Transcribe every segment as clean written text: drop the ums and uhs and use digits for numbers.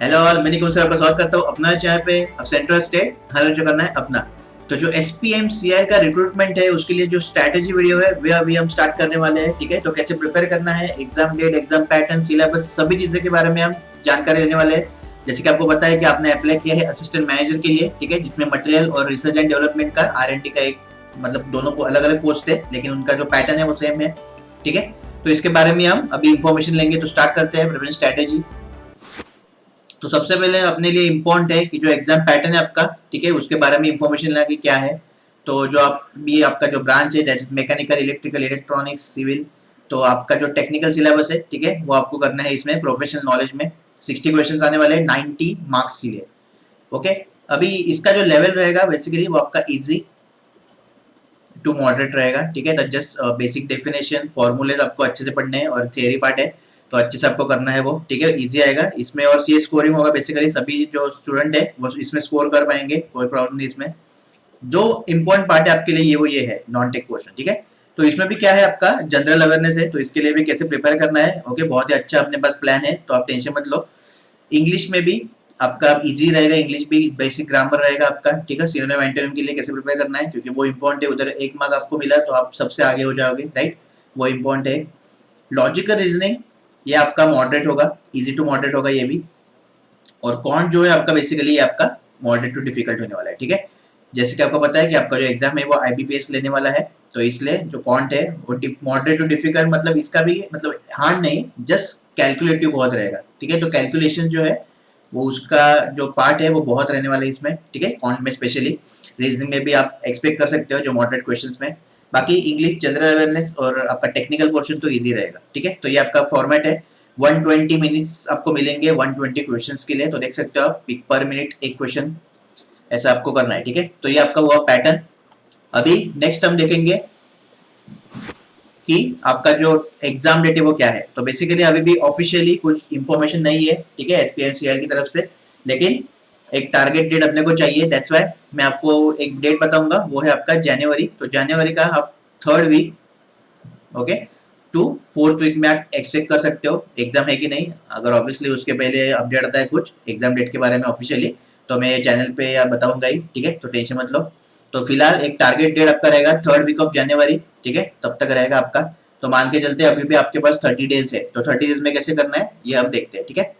Hello all, मैं Nikumbh sir आपका स्वागत करता हूँ अपना चैनल पे। अब सेंट्रल स्टेट हमें जो करना है अपना, तो जो SPMCI का रिक्रूटमेंट है उसके लिए जो स्ट्रैटेजी वीडियो है वे अभी हम स्टार्ट करने वाले हैं। ठीक है, तो कैसे प्रिपेयर करना है, exam date, exam pattern, syllabus, सभी चीजें के बारे में हम जानकारी लेने वाले हैं। जैसे कि आपको पता है कि आपने अप्लाई किया है असिस्टेंट मैनेजर के लिए, ठीक है, जिसमें मटेरियल और रिसर्च एंड डेवलपमेंट का R&D का एक मतलब दोनों को अलग अलग पोस्ट है, लेकिन उनका जो पैटर्न है वो सेम है। ठीक है, तो इसके बारे में हम अभी इंफॉर्मेशन लेंगे। तो स्टार्ट करते हैं प्रिपरेशन स्ट्रैटेजी। तो सबसे पहले अपने लिए इम्पोर्टेंट है कि जो एग्जाम पैटर्न है आपका, ठीक है, उसके बारे में इंफॉर्मेशन लेना कि क्या है। तो जो आप भी आपका जो ब्रांच है that is mechanical, electrical, electronics, civil, तो आपका जो टेक्निकल सिलेबस है, ठीक है, वो आपको करना है इसमें प्रोफेशनल नॉलेज में। 60 क्वेश्चंस आने वाले हैं 90 मार्क्स के लिए। ओके, अभी इसका जो लेवल रहेगा बेसिकली वो आपका इजी टू मॉडरेट रहेगा। ठीक है, तो जस्ट बेसिक डेफिनेशन, फॉर्मूलेज आपको अच्छे से पढ़ने हैं और थियरी पार्ट है तो अच्छे से आपको करना है वो। ठीक है, इजी आएगा इसमें और ये स्कोरिंग होगा। बेसिकली सभी जो स्टूडेंट है वो इसमें स्कोर कर पाएंगे, कोई प्रॉब्लम नहीं इसमें। जो इम्पोर्टेंट पार्ट है आपके लिए ये है नॉन टेक पोर्शन। ठीक है, तो इसमें भी क्या है आपका जनरल अवेयरनेस है, तो इसके लिए भी कैसे प्रिपेयर करना है। ओके, बहुत ही अच्छा अपने पास प्लान है, तो आप टेंशन मत लो। इंग्लिश में भी आपका इजी रहेगा, इंग्लिश भी बेसिक ग्रामर रहेगा आपका। ठीक है, सिनोनिम एंटोनिम के लिए कैसे प्रिपेयर करना है, क्योंकि वो इंपॉर्टेंट है। उधर 1 मार्क आपको मिला तो आप सबसे आगे हो जाओगे, राइट, वो इंपॉर्टेंट है। लॉजिकल रीजनिंग ये आपका मॉडरेट होगा, इजी टू मॉडरेट होगा ये भी। और कौन जो है आपका बेसिकली आपका मॉडरेट टू डिफिकल्ट होने वाला है। ठीक है, जैसे कि आपको पता है कि आपका जो एग्जाम है वो IBPS लेने वाला है, तो इसलिए जो कॉन्ट है वो मॉडरेट टू डिफिकल्ट, मतलब इसका भी मतलब हार्ड नहीं, जस्ट कैलकुलेटिव बहुत रहेगा। ठीक है, तो कैलकुलेशन जो है वो उसका जो पार्ट है वो बहुत रहने वाला है इसमें। ठीक है, कॉन्ट में स्पेशली, रीजनिंग में भी आप एक्सपेक्ट कर सकते हो जो मॉडरेट क्वेश्चंस में। बाकी इंग्लिश, जनरल अवेयरनेस और आपका टेक्निकल पोर्शन तो इजी रहेगा। ठीक है, तो ये आपका फॉर्मेट है। 120 मिनट्स आपको मिलेंगे 120 क्वेश्चंस के लिए, तो देख सकते हो आप पर मिनट एक क्वेश्चन, ऐसा आपको करना है। ठीक है, तो ये आपका हुआ पैटर्न। अभी नेक्स्ट हम देखेंगे कि आपका जो एग्जाम डेट है वो क्या है। तो बेसिकली अभी भी ऑफिशियली कुछ इंफॉर्मेशन नहीं है, ठीक है, SPMCL की तरफ से, लेकिन एक टारगेट डेट अपने को चाहिए। दैट्स व्हाई मैं आपको एक डेट बताऊंगा, वो है आपका जनवरी। तो जनवरी का आप 3rd week, okay, to 4th week में आप एक्सपेक्ट कर सकते हो एग्जाम है कि नहीं। अगर ऑब्वियसली उसके पहले अपडेट आता है कुछ एग्जाम डेट के बारे में ऑफिशियली, तो मैं चैनल पे या बताऊंगा ही। ठीक है, तो टेंशन मत लो। तो फिलहाल एक टारगेट डेट आपका रहेगा 3rd वीक ऑफ जनवरी। ठीक है, तब तक रहेगा आपका। तो मान के चलते अभी भी आपके पास 30 डेज है, तो 30 डेज में कैसे करना है ये हम देखते हैं। ठीक है,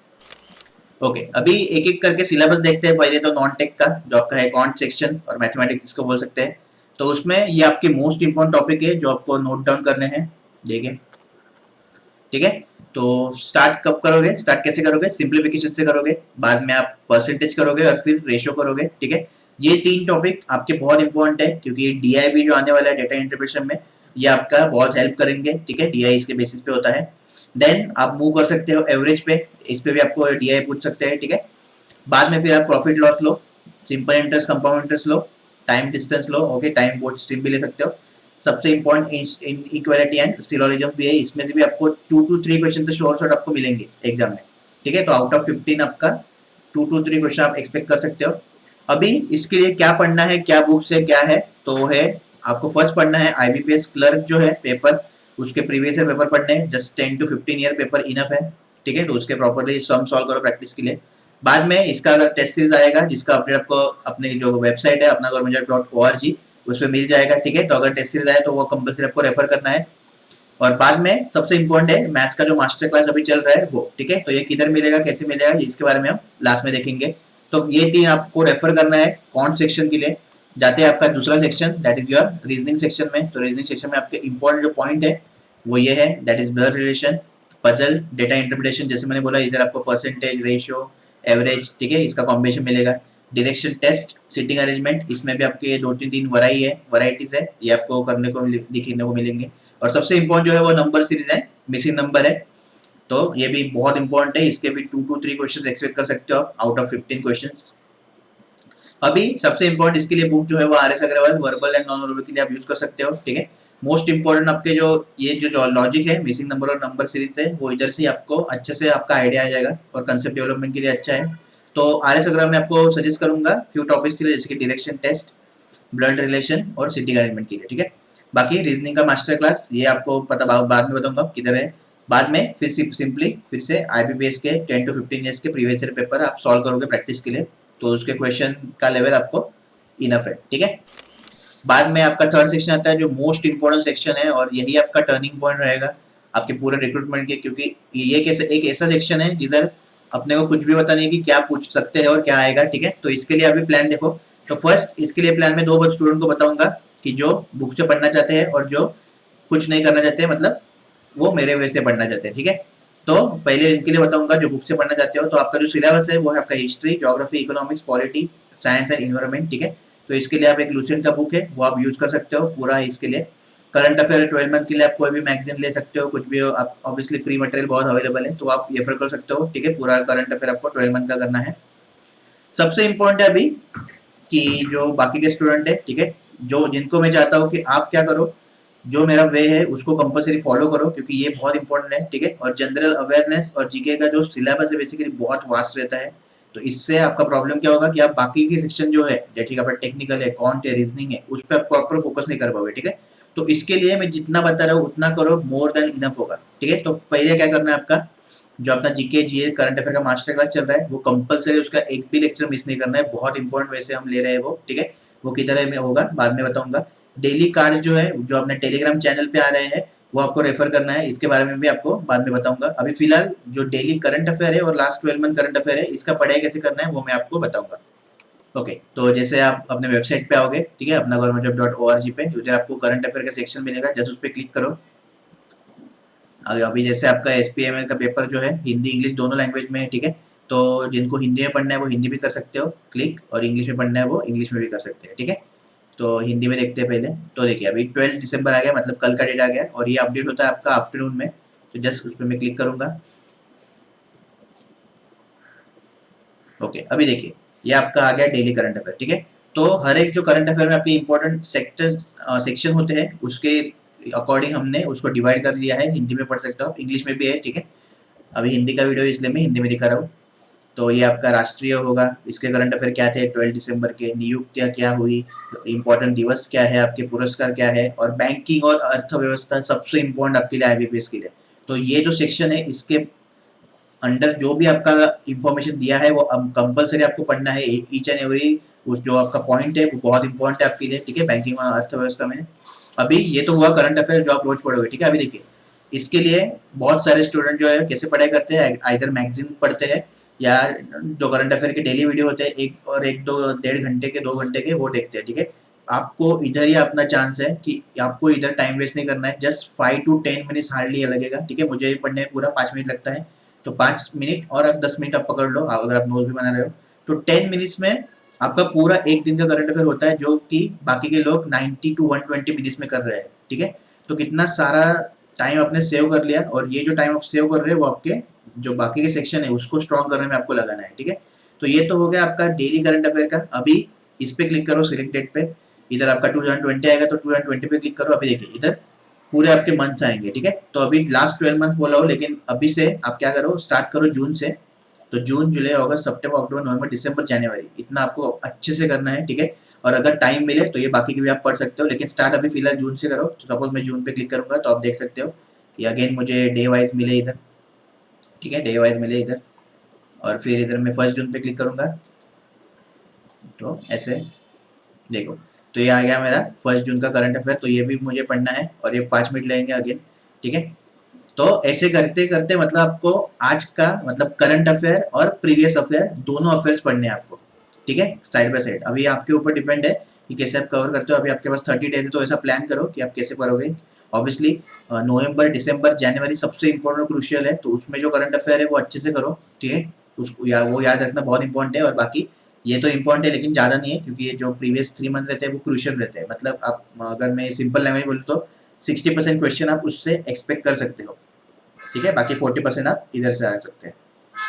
ओके, अभी एक एक करके सिलेबस देखते हैं। पहले तो नॉन टेक का जो आपका है कॉन्ट सेक्शन और मैथमेटिक्स को बोल सकते हैं, तो उसमें ये आपके मोस्ट इंपॉर्टेंट टॉपिक है जो आपको नोट डाउन करने हैं। देखिए, ठीक है, तो स्टार्ट कब करोगे, स्टार्ट कैसे करोगे, सिंप्लीफिकेशन से करोगे, बाद में आप परसेंटेज करोगे और फिर रेशियो करोगे। ठीक है, ये 3 टॉपिक आपके बहुत इंपॉर्टेंट है, क्योंकि DIB जो आने वाला है डेटा इंटरप्रिटेशन में, ये आपका बहुत हेल्प करेंगे। ठीक है, DI इसके बेसिस पे होता है। देन आप मूव कर सकते हो एवरेज पे, इस पे भी आपको DI पूछ सकते हैं। ठीक है, बाद में फिर आप प्रॉफिट लॉस लो, सिंपल इंटरेस्ट, कंपाउंड इंटरेस्ट लो, टाइम डिस्टेंस लो। ओके, टाइम बोर्ड स्ट्रीम भी ले सकते हो। सबसे इंपॉर्टेंट इक्वालिटी एंड सिलोजिज्म भी है, इसमें से भी आपको 2 to 3 क्वेश्चन तो शॉर्ट आपको मिलेंगे एग्जाम में। ठीक है, तो आउट ऑफ 15 आपका 2 to 3 क्वेश्चन आप एक्सपेक्ट कर सकते हो। अभी इसके लिए क्या पढ़ना है, क्या बुक्स है, क्या है, तो है आपको फर्स्ट पढ़ना है IBPS क्लर्क जो है पेपर, उसके प्रीवियस ईयर पेपर पढ़ने हैं। Just 10 to 15 year paper enough है। ठीक है, तो उसके प्रॉपरली सम सॉल्व करो प्रैक्टिस के लिए। बाद में इसका अगर टेस्ट सीरीज आएगा, जिसका अपडेट आपको अपने जो वेबसाइट है अपना government.org उस पर मिल जाएगा। ठीक है, तो अगर टेस्ट सीरीज आए तो वो कंपल्सरी आपको रेफर करना है। और बाद में सबसे इंपॉर्टेंट है मैथ्स का जो मास्टर क्लास अभी चल रहा है वो। ठीक है, तो ये किधर मिलेगा, कैसे मिलेगा, इसके बारे में हम लास्ट में देखेंगे। तो ये 3 आपको रेफर करना है कौन सेक्शन के लिए। जाते हैं आपका दूसरा section, that is your reasoning section में। तो रीजनिंग सेक्शन में आपके इंपॉर्टेंट जो पॉइंट है वो ये है, that is blood relation, puzzle, data interpretation. जैसे मैंने बोला, इधर आपको परसेंटेज, रेशियो, एवरेज, ठीक है, इसका कॉम्बिनेशन मिलेगा। डायरेक्शन टेस्ट, सिटिंग अरेंजमेंट, इसमें भी आपके 2 3 वैरायटीज है, ये आपको करने को दिखने को मिलेंगे। और सबसे इंपॉर्टेंट जो है वो नंबर सीरीज है, मिसिंग नंबर है, तो ये भी बहुत इंपॉर्टेंट है। इसके भी 2 to 3 क्वेश्चंस एक्सपेक्ट कर सकते हो आप आउट ऑफ 15 क्वेश्चंस। अभी सबसे इंपॉर्टेंट इसके लिए बुक जो है वो RS Agarwal verbal and non verbal के लिए आप यूज कर सकते हो। ठीक है, मोस्ट इंपॉर्टेंट आपके जो ये जो लॉजिक है, मिसिंग नंबर और नंबर सीरीज है, वो इधर से आपको अच्छे से आपका आइडिया आ जाएगा और कंसेप्ट डेवलपमेंट के लिए अच्छा है। तो RS अग्रवाल में आपको सजेस्ट करूंगा फ्यू टॉपिक्स के लिए, जैसे कि डायरेक्शन टेस्ट, ब्लड रिलेशन और सिटिंग अरेंजमेंट के लिए। ठीक है, बाकी रीजनिंग का मास्टर क्लास ये आपको पता बाद में बताऊंगा किधर है। बाद में फिर सिंपली फिर से आईबीपीएस के 10 to 15 ईयर्स के प्रीवियस ईयर पेपर आप सॉल्व करोगे प्रैक्टिस के लिए, तो उसके क्वेश्चन का लेवल आपको इनफ है, ठीक है। बाद में आपका थर्ड सेक्शन आता है जो मोस्ट इंपॉर्टेंट सेक्शन है और यही आपका टर्निंग पॉइंट रहेगा आपके पूरे रिक्रूटमेंट के, क्योंकि ये एक ऐसा सेक्शन है जिधर अपने को कुछ भी पता नहीं कि क्या पूछ सकते हैं और क्या आएगा, ठीक है। तो इसके लिए अभी प्लान देखो। तो फर्स्ट इसके लिए प्लान में दो स्टूडेंट को बताऊंगा कि जो बुक से पढ़ना चाहते हैं और जो कुछ नहीं करना चाहते हैं, मतलब वो मेरे वे से पढ़ना चाहते हैं, ठीक है। तो पहले इनके लिए बताऊंगा जो बुक से पढ़ना चाहते हो, तो आपका जो सिलेबस है वो है आपका history, geography, economics, polity, science and environment, ठीक है। तो इसके लिए आप एक लूसेंट का बुक है वो आप यूज कर सकते हो पूरा इसके लिए। करंट अफेयर 12 मंथ के लिए आप कोई भी मैगजीन ले सकते हो, कुछ भी हो आप, ऑब्वियसली फ्री मटेरियल बहुत अवेलेबल है तो आप रेफर कर सकते हो, ठीक है। पूरा करंट अफेयर आपको 12 मंथ का करना है। सबसे इम्पोर्टेंट है अभी कि जो बाकी के स्टूडेंट है, ठीक है, जो जिनको मैं चाहता हूँ कि आप क्या करो, जो मेरा वे है उसको कंपलसरी फॉलो करो क्योंकि ये बहुत इंपॉर्टेंट है, ठीक है। और जनरल अवेयरनेस और जीके का जो सिलेबस है बेसिकली बहुत वास्ट रहता है, तो इससे आपका प्रॉब्लम क्या होगा कि आप बाकी के सेक्शन जो है, ठीक है, टेक्निकल है, कॉन्ट है, रीजनिंग है, उस पर आप प्रॉपर फोकस नहीं कर पाओगे, ठीक है। तो इसके लिए मैं जितना बता रहा हूँ उतना करो, मोर देन इनफ होगा, ठीक है। तो पहले क्या करना है आपका, जो अपना जीके जीए करंट अफेयर का मास्टर क्लास चल रहा है वो कंपलसरी उसका एक भी लेक्चर मिस नहीं करना है, बहुत इंपॉर्टेंट वैसे हम ले रहे हैं वो, ठीक है। वो किधर में होगा बाद में बताऊंगा। डेली कार्ड्स जो है जो अपने टेलीग्राम चैनल पे आ रहे हैं वो आपको रेफर करना है, इसके बारे में भी आपको बाद में बताऊंगा। अभी फिलहाल जो डेली करंट अफेयर है और लास्ट 12 मंथ करंट अफेयर है इसका पढ़ाई कैसे करना है वो मैं आपको बताऊंगा। ओके, तो जैसे आप अपने वेबसाइट पे आओगे, ठीक है, अपना governmentjob.org पे, उधर आपको करंट अफेयर का सेक्शन मिलेगा, जैसे उस पर क्लिक करो। अभी जैसे आपका एसपीएमएल का पेपर जो है हिंदी इंग्लिश दोनों लैंग्वेज में है, ठीक है। तो जिनको हिंदी में पढ़ना है वो हिंदी भी कर सकते हो क्लिक, और इंग्लिश में पढ़ना है वो इंग्लिश में भी कर सकते हैं, ठीक है। तो हिंदी में देखते हैं पहले। तो देखिए अभी 12 दिसंबर आ गया, मतलब कल का डेट आ गया और ये अपडेट होता है आपका आफ्टरनून में, तो जस्ट उस पर मैं क्लिक करूंगा। ओके, अभी देखिए ये आपका आ गया डेली करंट अफेयर, ठीक है। तो हर एक जो करंट अफेयर में आपके इंपॉर्टेंट सेक्टर सेक्शन होते हैं उसके अकॉर्डिंग हमने उसको डिवाइड कर दिया है। हिंदी में पढ़ सकते हो आप, इंग्लिश में भी है, ठीक है। अभी हिंदी का वीडियो इसलिए मैं हिंदी में दिखा रहा हूँ। तो ये आपका राष्ट्रीय होगा, इसके करंट अफेयर क्या थे 12 दिसंबर के, नियुक्तियां क्या हुई, इंपॉर्टेंट दिवस क्या है, आपके पुरस्कार क्या है, और बैंकिंग और अर्थव्यवस्था सबसे इंपॉर्टेंट आपके लिए आईबीपीएस के लिए। तो ये जो सेक्शन है इसके अंडर जो भी आपका इंफॉर्मेशन दिया है वो कंपलसरी आपको पढ़ना है, ईच एंड एवरी उस जो आपका पॉइंट है वो बहुत इंपॉर्टेंट है आपके लिए, ठीक है, बैंकिंग और अर्थव्यवस्था में। अभी ये तो हुआ करंट अफेयर जो आप रोज पढ़ोगे, ठीक है। अभी देखिए इसके लिए बहुत सारे स्टूडेंट जो है कैसे पढ़ाई करते हैं, आइदर मैगजीन पढ़ते हैं या जो करंट अफेयर के डेली वीडियो होते हैं एक दो 1.5 घंटे के 2 घंटे के वो देखते हैं, ठीक है। आपको इधर ही अपना चांस है कि आपको इधर टाइम वेस्ट नहीं करना है, जस्ट 5 to 10 मिनट्स हार्डली लगेगा, ठीक है। मुझे पढ़ने में पूरा 5 मिनट लगता है, तो 5 मिनट और अब 10 मिनट आप पकड़ लो अगर आप नोट्स भी बना रहे हो, तो 10 मिनट्स में आपका पूरा एक दिन का करंट अफेयर होता है जो कि बाकी के लोग 90 to 120 मिनट्स में कर रहे हैं, ठीक है। तो कितना सारा टाइम आपने सेव कर लिया, और ये जो टाइम आप सेव कर रहे हैं वो आपके जो बाकी के सेक्शन है उसको स्ट्रॉन्ग करने में आपको लगाना है, ठीक है। तो ये तो हो गया आपका डेली करंट अफेयर का। अभी इस पे क्लिक करो सिलेक्ट डेट पे, इधर आपका 2020 आएगा तो 2020 पे क्लिक करो। अभी देखिए इधर पूरे आपके मंथ्स आएंगे, ठीक है। तो अभी लास्ट 12 मंथ बोला हो, लेकिन अभी से आप क्या करो स्टार्ट करो जून से। तो जून जुलाई अगस्त सितंबर अक्टूबर नवंबर दिसंबर जनवरी इतना आपको अच्छे से करना है, ठीक है। और अगर टाइम मिले तो ये बाकी के भी आप पढ़ सकते हो, लेकिन स्टार्ट अभी फिलहाल जून से करो। तो सपोज मैं जून पे क्लिक करूंगा तो आप देख सकते हो कि अगेन मुझे डे वाइज मिले इधर, ठीक है, डे वाइज मिले इधर। और फिर इधर मैं 1 जून पे क्लिक करूंगा तो ऐसे देखो, तो ये आ गया मेरा 1 जून का करंट अफेयर। तो ये भी मुझे पढ़ना है और ये 5 मिनट लगेंगे अगेन, ठीक है। तो ऐसे करते करते मतलब आपको आज का मतलब करंट अफेयर और प्रीवियस अफेयर दोनों अफेयर्स पढ़ने हैं आपको, ठीक है, साइड बाय साइड। अभी आपके ऊपर डिपेंड है कि कैसे आप कवर करते हो। अभी आपके पास 30 डेज है तो ऐसा प्लान करो कि आप कैसे पढ़ोगे। ऑब्वियसली नवंबर दिसंबर जनवरी सबसे इंपॉर्टेंट क्रूशियल है, तो उसमें जो करंट अफेयर है वो अच्छे से करो, ठीक है। उसको वो याद रखना बहुत इंपॉर्टेंट है। और बाकी ये तो इंपॉर्टेंट है लेकिन ज़्यादा नहीं है, क्योंकि ये जो प्रीवियस 3 मंथ रहते हैं वो क्रूशियल रहते हैं। मतलब आप अगर मैं सिंपल लैंग्वेज बोलूँ तो 60% क्वेश्चन आप उससे एक्सपेक्ट कर सकते हो, ठीक है। बाकी 40% आप इधर से आ सकते हैं,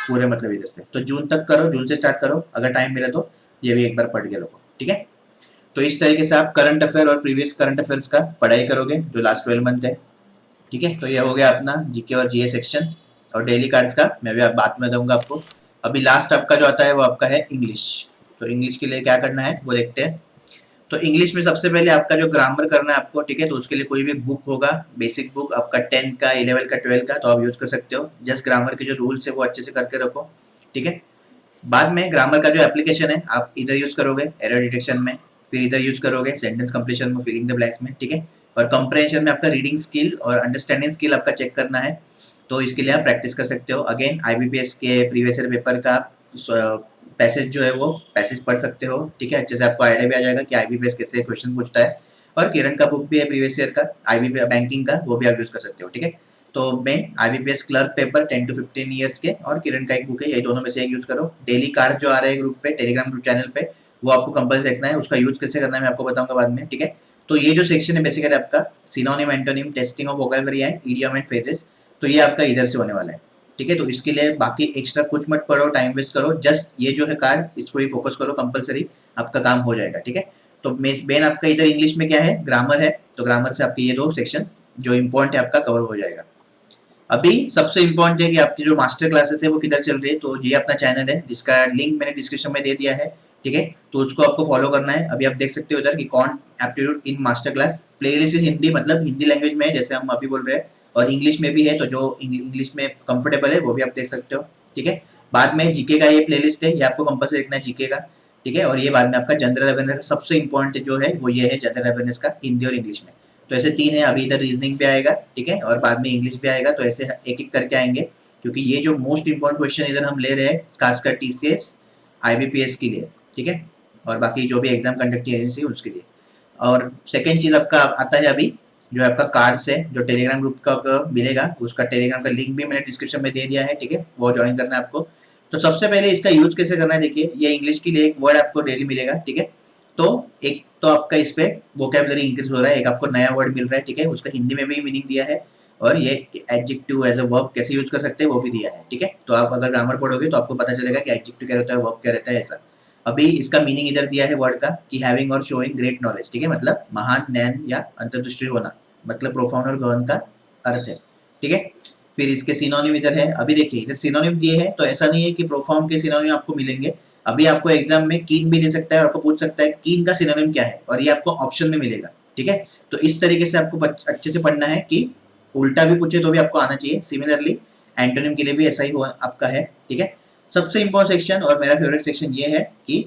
पूरे मतलब इधर से। तो जून तक करो, जून से स्टार्ट करो, अगर टाइम मिले तो ये भी एक बार पढ़ के लो, ठीक है। तो इस तरीके से आप करंट अफेयर और प्रीवियस करंट अफेयर्स का पढ़ाई करोगे जो लास्ट 12 मंथ है, ठीक है। तो ये हो गया अपना जीके और जीए सेक्शन। और डेली कार्ड्स का मैं भी आप बात में दूंगा आपको। अभी लास्ट आपका जो आता है वो आपका है इंग्लिश। तो इंग्लिश के लिए क्या करना है वो देखते हैं। तो इंग्लिश में सबसे पहले आपका जो ग्रामर करना है आपको, ठीक है, तो उसके लिए कोई भी बुक होगा, बेसिक बुक आपका 10 का, 11 का, 12 का, तो आप यूज कर सकते हो। जस्ट ग्रामर के जो रूल्स है वो अच्छे से करके रखो, ठीक है। बाद में ग्रामर का जो एप्लीकेशन है आप इधर यूज करोगे एरर डिटेक्शन में, फिर इधर यूज करोगे सेंटेंस कंप्लीशन में, फिलिंग द ब्लैंक्स में, ठीक है। और कंप्रेhension में आपका रीडिंग स्किल और अंडरस्टैंडिंग स्किल आपका चेक करना है, तो इसके लिए आप प्रैक्टिस कर सकते हो। अगेन आईबीपीएस के प्रीवियस ईयर पेपर का पैसेज जो है वो पैसेज पढ़ सकते हो, ठीक है। अच्छे से आपको आइडिया भी आ जाएगा कि आईबीपीएस कैसे क्वेश्चन पूछता है। और किरण का बुक भी है प्रीवियस ईयर का आईबीपीएस बैंकिंग का, वो भी आप यूज कर सकते हो, ठीक है। तो मैं IBPS clerk paper 10 to 15 years के और किरण का एक बुक है, ये दोनों में से एक यूज करो। डेली कार्ड जो आ रहा है ग्रुप पे, टेलीग्राम ग्रुप चैनल पे, वो आपको कंपल्सरी देखना है। उसका यूज कैसे करना है मैं आपको बताऊंगा बाद में, ठीक है। तो ये जो सेक्शन है बेसिकली आपका synonym, antonym, testing of vocabulary and idiom and phrases, तो ये आपका इधर से होने वाला है, ठीक है। तो इसके लिए बाकी एक्स्ट्रा कुछ मत पढ़ो, टाइम वेस्ट करो, जस्ट ये जो है कार्ड इसको ही फोकस करो, कंपलसरी आपका काम हो जाएगा, ठीक है। तो मेन आपका इधर इंग्लिश में क्या है, ग्रामर है, तो ग्रामर से आपके ये दो सेक्शन जो इम्पोर्टेंट है आपका कवर हो जाएगा। अभी सबसे इम्पोर्टेंट है कि आपकी जो मास्टर क्लासेस है वो किधर चल रही है, तो ये अपना चैनल है जिसका लिंक मैंने डिस्क्रिप्शन में दे दिया है, ठीक है। तो उसको आपको फॉलो करना है। अभी आप देख सकते हो इधर कि कौन aptitude in master class, playlist इन हिंदी, मतलब हिंदी लैंग्वेज में है जैसे हम अभी बोल रहे हैं, और इंग्लिश में भी है, तो जो इंग्लिश में कंफर्टेबल है वो भी आप देख सकते हो, ठीक है। बाद में जीके का ये प्लेलिस्ट है, ये आपको कंपल्सरी देखना है जीके का, ठीक है। और ये बाद में आपका जनरल अवेयरनेस का सबसे इंपॉर्टेंट जो है वो ये है जनरल अवेयरनेस का, हिंदी और इंग्लिश में। तो ऐसे तीन है, अभी इधर रीजनिंग भी आएगा, ठीक है, और बाद में इंग्लिश भी आएगा, तो ऐसे एक एक करके आएंगे, क्योंकि ये जो मोस्ट इंपॉर्टेंट क्वेश्चन इधर हम ले रहे हैं खासकर टीसीएस आईबीपीएस के लिए, ठीक है, और बाकी जो भी एग्जाम कंडक्टिंग एजेंसी है उसके लिए। और सेकेंड चीज आपका आता है अभी जो आपका कार्ड्स है, जो टेलीग्राम ग्रुप का मिलेगा, उसका टेलीग्राम का लिंक भी मैंने डिस्क्रिप्शन में दे दिया है, ठीक है, वो ज्वाइन करना है आपको। तो सबसे पहले इसका यूज कैसे करना है, देखिए ये इंग्लिश के लिए एक वर्ड आपको डेली मिलेगा, ठीक है। तो एक तो आपका इस पे वोकैबुलरी इंक्रीज हो रहा है, एक आपको नया वर्ड मिल रहा है, ठीक है, उसका हिंदी में भी मीनिंग दिया है, और ये एडजेक्टिव एज अ वर्ब कैसे यूज कर सकते हैं वो भी दिया है, ठीक है। तो आप अगर ग्रामर पढ़ोगे तो आपको पता चलेगा कि एडजेक्टिव क्या रहता है, वर्ब क्या रहता है, ऐसा। अभी इसका मीनिंग इधर दिया है वर्ड का कि हैविंग और शोइंग ग्रेट नॉलेज, ठीक है, मतलब महान ज्ञान या अंतर्दृष्टि होना, मतलब प्रोफाउंड और गहन का अर्थ है, ठीक है। फिर इसके सिनोनिम इधर है, अभी देखिए इधर सिनोनिम दिए हैं, तो ऐसा नहीं है कि प्रोफाउंड के सिनोनिम आपको मिलेंगे। अभी आपको एग्जाम में कीन भी दे सकता है और आपको पूछ सकता है कीन का सिनोनिम क्या है, और ये आपको ऑप्शन में मिलेगा, ठीक है। तो इस तरीके से आपको अच्छे से पढ़ना है कि उल्टा भी पूछे तो भी आपको आना चाहिए। सिमिलरली एंटोनिम के लिए भी ऐसा ही आपका है, ठीक है। सबसे इंपॉर्टेंट सेक्शन और मेरा फेवरेट सेक्शन ये है कि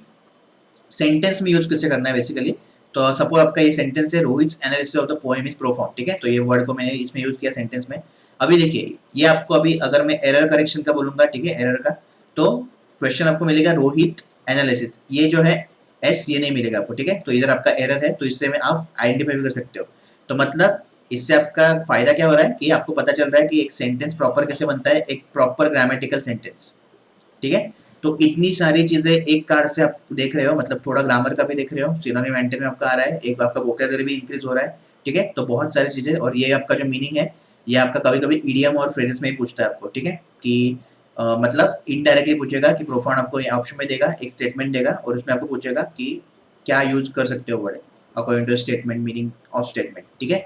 सेंटेंस में यूज कैसे करना है बेसिकली। तो सपोज आपका ये सेंटेंस है, Rohit analysis of the poem is profound, ठीक है, तो ये वर्ड को मैंने इसमें यूज किया सेंटेंस में। अभी देखिए ये आपको अभी अगर मैं एरर करेक्शन का बोलूंगा, ठीक है, एरर का, तो क्वेश्चन आपको मिलेगा रोहित एनालिसिस, ये जो है एस ये नहीं मिलेगा आपको, ठीक है। तो इधर आपका एरर है, तो इससे में आप आइडेंटिफाई भी कर सकते हो। तो मतलब इससे आपका फायदा क्या हो रहा है कि आपको पता चल रहा है कि एक सेंटेंस प्रॉपर कैसे बनता है, एक प्रॉपर ग्रामेटिकल सेंटेंस, ठीक है। तो इतनी सारी चीजें एक कार्ड से आप देख रहे हो, मतलब थोड़ा ग्रामर का भी देख रहे हो, सिनोनिम एंटोनिम में आपका आ रहा है, एक आपका वोकैबुलरी भी इंक्रीज हो रहा है, ठीक है। तो बहुत सारी चीजें, और ये आपका जो मीनिंग है ये आपका कभी कभी इडियम और फ्रेजेस में ही पूछता है आपको, ठीक है, कि मतलब इनडायरेक्टली पूछेगा कि प्रोफाउंड आपको ऑप्शन में देगा, एक स्टेटमेंट देगा और उसमें आपको पूछेगा कि क्या यूज कर सकते हो word according to statement, meaning of statement, ठीक है।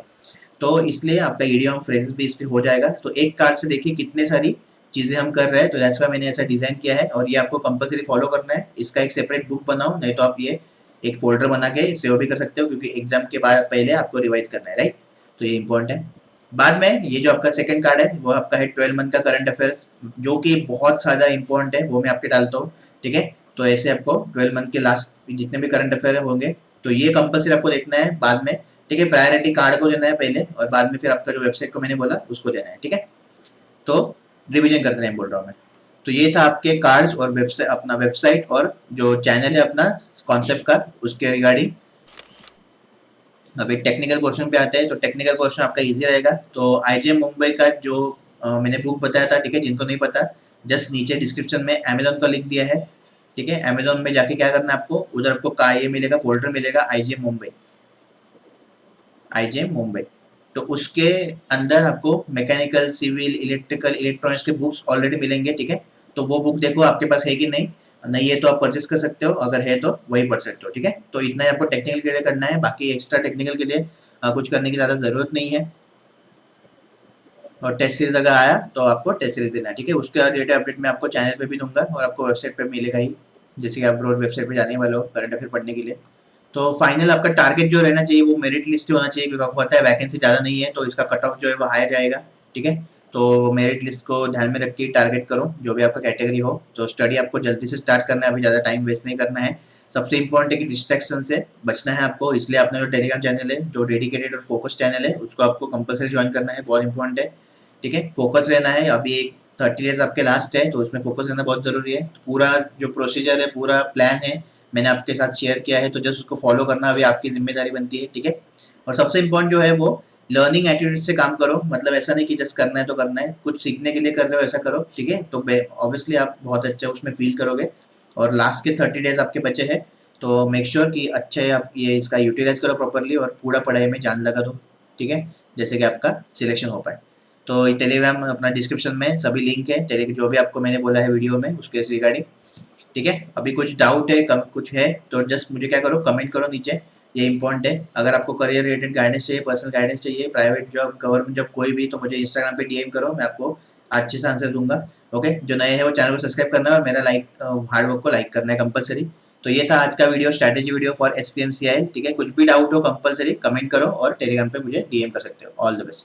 तो इसलिए आपका इडियम फ्रेजेस भी इस पे हो जाएगा। तो एक कार्ड से देखिए कितने सारी चीजें हम कर रहे हैं, तो दैट्स व्हाई मैंने ऐसा डिजाइन किया है, और ये आपको कंपलसरी फॉलो करना है। इसका एक सेपरेट बुक बनाओ, नहीं तो आप ये एक फोल्डर बना के सेव भी कर सकते हो, क्योंकि एग्जाम के बाद पहले आपको रिवाइज करना है, राइट। तो ये इंपॉर्टेंट है। बाद में ये जो आपका सेकंड कार्ड है वो आपका है 12 मंथ का करंट अफेयर्स, जो कि बहुत ज्यादा इंपॉर्टेंट है, वो मैं आपके डालता हूँ, ठीक है। तो ऐसे आपको 12 मंथ के लास्ट जितने भी करंट अफेयर होंगे तो ये कंपलसरी आपको देखना है बाद में, ठीक है। प्रायोरिटी कार्ड को देना है पहले, और बाद में फिर आपका जो वेबसाइट को मैंने बोला उसको देना है, ठीक है। तो रिवीजन करते हैं बोल रहा हूँ मैं। तो ये था आपके कार्ड्स और वेबसाइट, अपना वेबसाइट और जो चैनल है अपना कॉन्सेप्ट का, उसके रिगार्डिंग। अभी टेक्निकल क्वेश्चन पे आते हैं, तो टेक्निकल क्वेश्चन आपका इजी रहेगा। तो आईजीएम मुंबई का जो मैंने बुक बताया था, ठीक है, जिनको नहीं पता जस्ट नीचे डिस्क्रिप्शन में अमेजोन का लिंक दिया है, ठीक है। अमेजोन में जाके क्या करना है आपको, उधर आपको का ये मिलेगा, फोल्डर मिलेगा आईजीएम मुंबई, आईजीएम मुंबई। तो उसके अंदर आपको मैकेनिकल, सिविल, इलेक्ट्रिकल, इलेक्ट्रॉनिक्स के बुक्स ऑलरेडी मिलेंगे, ठीक है। तो वो बुक देखो आपके पास है कि नहीं, नहीं है तो आप परचेस कर सकते हो, अगर है तो वही पढ़ सकते हो, ठीक है। तो इतना ही आपको टेक्निकल के लिए करना है, बाकी एक्स्ट्रा टेक्निकल के लिए कुछ करने की ज़्यादा ज़रूरत नहीं है। और टेस्ट सीरीज अगर आया तो आपको टेस्ट सीरीज देना है, ठीक है। उसके डेटा अपडेट मैं आपको चैनल पे भी दूंगा और आपको वेबसाइट पे मिलेगा ही, जैसे कि आप रोज वेबसाइट पे जाने वाले हो करंट अफेयर पढ़ने के लिए। तो फाइनल आपका टारगेट जो रहना चाहिए वो मेरिट लिस्ट होना चाहिए, क्योंकि आपको पता है वैकेंसी ज़्यादा नहीं है तो इसका कट ऑफ जो है वो हायर जाएगा, ठीक है। तो मेरिट लिस्ट को ध्यान में रख के टारगेट करो जो भी आपका कैटेगरी हो। तो स्टडी आपको जल्दी से स्टार्ट करना है, अभी ज़्यादा टाइम वेस्ट नहीं करना है। सबसे इंपॉर्टेंट है कि डिस्ट्रैक्शन से बचना है आपको, इसलिए अपना जो टेलीग्राम चैनल है, जो डेडिकेटेड और फोकस चैनल है, उसको आपको कंपलसरी ज्वाइन करना है, बहुत इंपॉर्टेंट है, ठीक है। फोकस रहना है, अभी एक 30 डेज आपके लास्ट है तो उसमें फोकस रहना बहुत ज़रूरी है। पूरा जो प्रोसीजर है, पूरा प्लान है, मैंने आपके साथ शेयर किया है, तो जस्ट उसको फॉलो करना अभी आपकी जिम्मेदारी बनती है, ठीक है। और सबसे इम्पोर्टेंट जो है वो लर्निंग एटीट्यूड से काम करो, मतलब ऐसा नहीं कि जस्ट करना है तो करना है, कुछ सीखने के लिए कर रहे हो ऐसा करो, ठीक है। तो ऑब्वियसली आप बहुत अच्छा उसमें फील करोगे। और लास्ट के 30 डेज आपके बचे हैं, तो मेक श्योर कि अच्छे आप ये इसका यूटिलाइज करो प्रॉपरली और पूरा पढ़ाई में जान लगा दो, ठीक है, जैसे कि आपका सिलेक्शन हो पाए। तो टेलीग्राम अपना डिस्क्रिप्शन में सभी लिंक है, टेलीग्राम जो भी आपको मैंने बोला है वीडियो में उसके रिगार्डिंग, ठीक है। अभी कुछ डाउट है, कम कुछ है तो जस्ट मुझे क्या करो, कमेंट करो नीचे, ये इंपॉर्टेंट है। अगर आपको करियर रिलेटेड गाइडेंस चाहिए, पर्सनल गाइडेंस चाहिए, प्राइवेट जॉब, गवर्नमेंट जॉब, कोई भी, तो मुझे इंस्टाग्राम पे डीएम करो, मैं आपको अच्छे से आंसर दूंगा। ओके, जो नए हैं वो चैनल को सब्सक्राइब करना है और मेरा हार्ड वर्क को लाइक करना है कंपलसरी। तो ये था आज का वीडियो, स्ट्रैटेजी वीडियो फॉर एसपीएमसीआई, ठीक है। कुछ भी डाउट हो कंपलसरी कमेंट करो और टेलीग्राम पे मुझे डीएम कर सकते हो। All the best.